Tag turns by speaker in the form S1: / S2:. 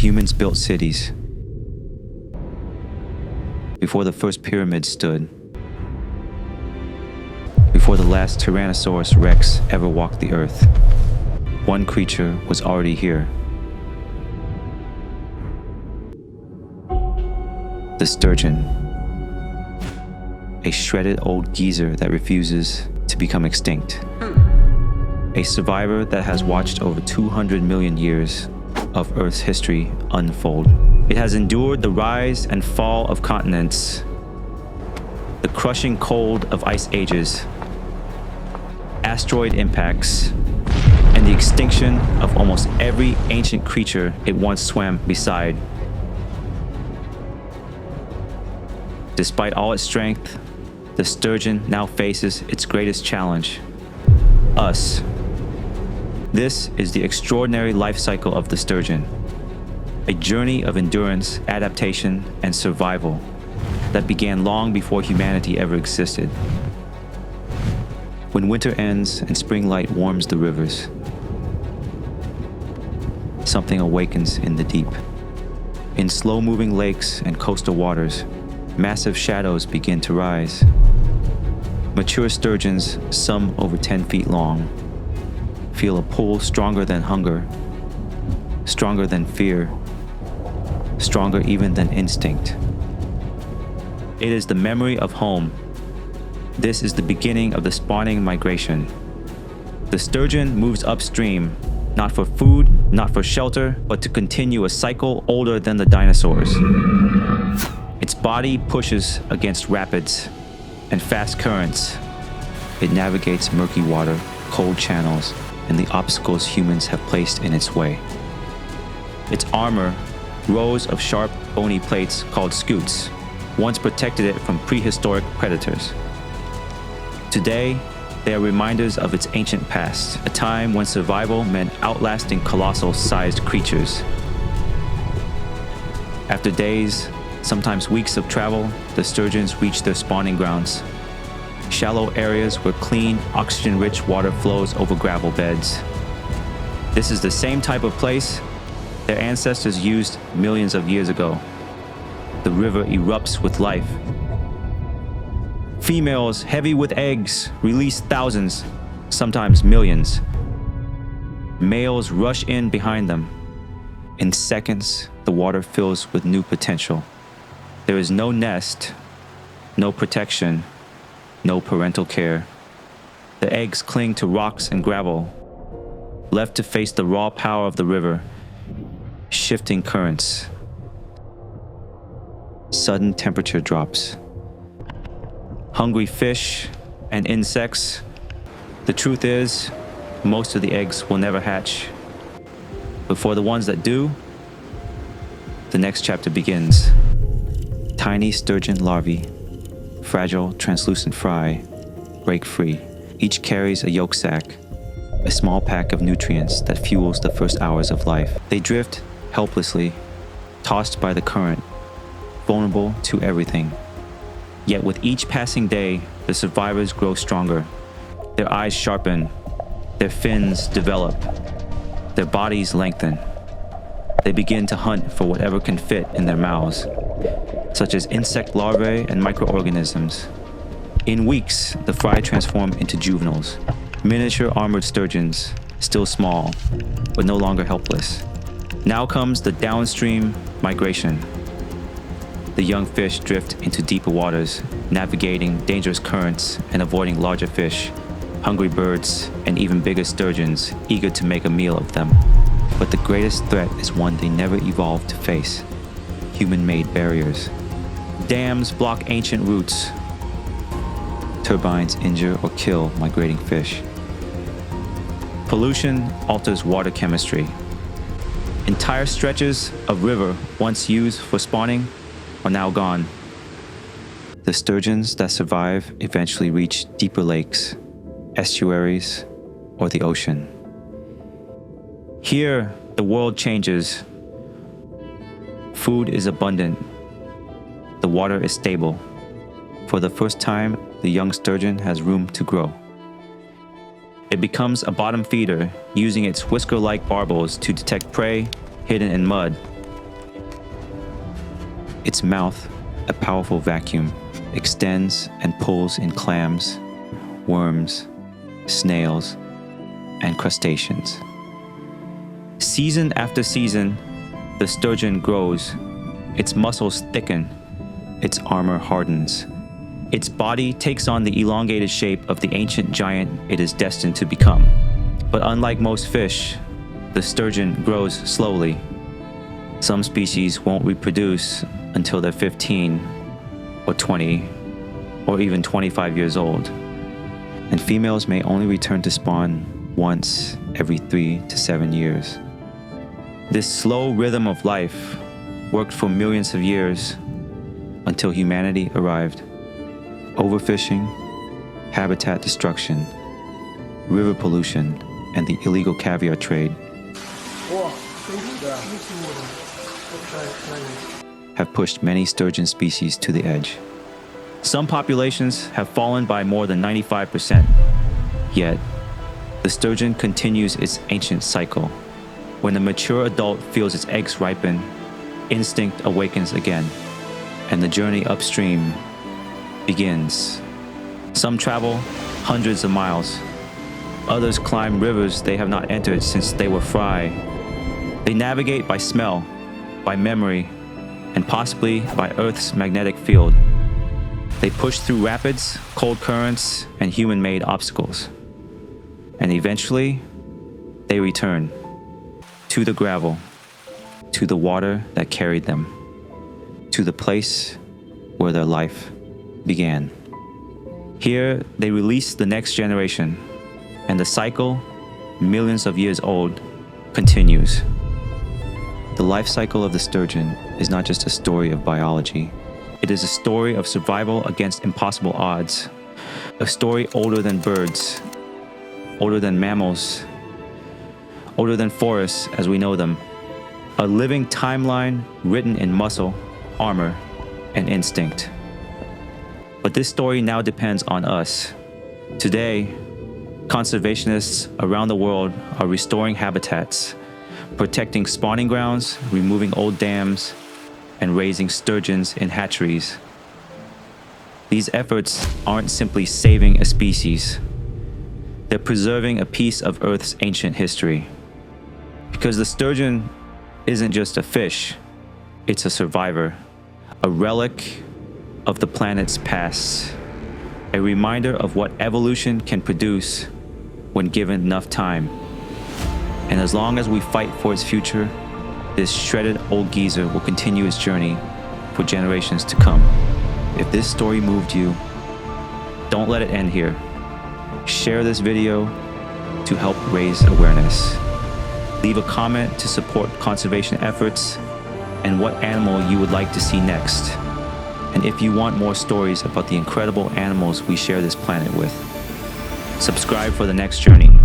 S1: humans built cities, before the first pyramids stood, before the last Tyrannosaurus Rex ever walked the earth, one creature was already here. The sturgeon, a shredded old geezer that refuses to become extinct. A survivor that has watched over 200 million years of Earth's history unfold. It has endured the rise and fall of continents, the crushing cold of ice ages, asteroid impacts, and the extinction of almost every ancient creature it once swam beside. Despite all its strength, the sturgeon now faces its greatest challenge: us. This is the extraordinary life cycle of the sturgeon, a journey of endurance, adaptation, and survival that began long before humanity ever existed. When winter ends and spring light warms the rivers, something awakens in the deep. In slow-moving lakes and coastal waters, massive shadows begin to rise. Mature sturgeons, some over 10 feet long, feel a pull stronger than hunger, stronger than fear, stronger even than instinct. It is the memory of home. This is the beginning of the spawning migration. The sturgeon moves upstream, not for food, not for shelter, but to continue a cycle older than the dinosaurs. Its body pushes against rapids and fast currents. It navigates murky water, cold channels, and the obstacles humans have placed in its way. Its armor, rows of sharp, bony plates called scutes, once protected it from prehistoric predators. Today, they are reminders of its ancient past, a time when survival meant outlasting colossal-sized creatures. After days, sometimes weeks of travel, the sturgeons reach their spawning grounds. Shallow areas where clean, oxygen-rich water flows over gravel beds. This is the same type of place their ancestors used millions of years ago. The river erupts with life. Females heavy with eggs release thousands, sometimes millions. Males rush in behind them. In seconds, the water fills with new potential. There is no nest, no protection, no parental care. The eggs cling to rocks and gravel, left to face the raw power of the river, shifting currents. Sudden temperature drops. Hungry fish and insects. The truth is, most of the eggs will never hatch. But for the ones that do, the next chapter begins. Tiny sturgeon larvae, fragile, translucent fry, break free. Each carries a yolk sac, a small pack of nutrients that fuels the first hours of life. They drift helplessly, tossed by the current, vulnerable to everything. Yet with each passing day, the survivors grow stronger. Their eyes sharpen, their fins develop, their bodies lengthen. They begin to hunt for whatever can fit in their mouths, such as insect larvae and microorganisms. In weeks, the fry transform into juveniles, miniature armored sturgeons, still small, but no longer helpless. Now comes the downstream migration. The young fish drift into deeper waters, navigating dangerous currents and avoiding larger fish, hungry birds, and even bigger sturgeons eager to make a meal of them. But the greatest threat is one they never evolved to face: human-made barriers. Dams block ancient routes. Turbines injure or kill migrating fish. Pollution alters water chemistry. Entire stretches of river once used for spawning are now gone. The sturgeons that survive eventually reach deeper lakes, estuaries, or the ocean. Here, the world changes. Food is abundant. The water is stable. For the first time, the young sturgeon has room to grow. It becomes a bottom feeder, using its whisker-like barbels to detect prey hidden in mud, Its mouth, a powerful vacuum, extends and pulls in clams, worms, snails, and crustaceans. Season after season, the sturgeon grows, its muscles thicken, its armor hardens. Its body takes on the elongated shape of the ancient giant it is destined to become. But unlike most fish, the sturgeon grows slowly. Some species won't reproduce until they're 15 or 20 or even 25 years old. And females may only return to spawn once every 3 to 7 years. This slow rhythm of life worked for millions of years until humanity arrived. Overfishing, habitat destruction, river pollution, and the illegal caviar trade have pushed many sturgeon species to the edge. Some populations have fallen by more than 95%. Yet, the sturgeon continues its ancient cycle. When the mature adult feels its eggs ripen, instinct awakens again, and the journey upstream begins. Some travel hundreds of miles. Others climb rivers they have not entered since they were fry. They navigate by smell, by memory, and possibly by Earth's magnetic field. They push through rapids, cold currents, and human-made obstacles. And eventually, they return to the gravel, to the water that carried them, to the place where their life began. Here, they release the next generation, and the cycle, millions of years old, continues. The life cycle of the sturgeon is not just a story of biology. It is a story of survival against impossible odds, a story older than birds, older than mammals, older than forests as we know them, a living timeline written in muscle, armor, and instinct. But this story now depends on us. Today, conservationists around the world are restoring habitats, protecting spawning grounds, removing old dams, and raising sturgeons in hatcheries. These efforts aren't simply saving a species. They're preserving a piece of Earth's ancient history. Because the sturgeon isn't just a fish, it's a survivor, a relic of the planet's past, a reminder of what evolution can produce when given enough time. And as long as we fight for its future, this shredded old geezer will continue its journey for generations to come. If this story moved you, don't let it end here. Share this video to help raise awareness. Leave a comment to support conservation efforts and what animal you would like to see next. And if you want more stories about the incredible animals we share this planet with, subscribe for the next journey.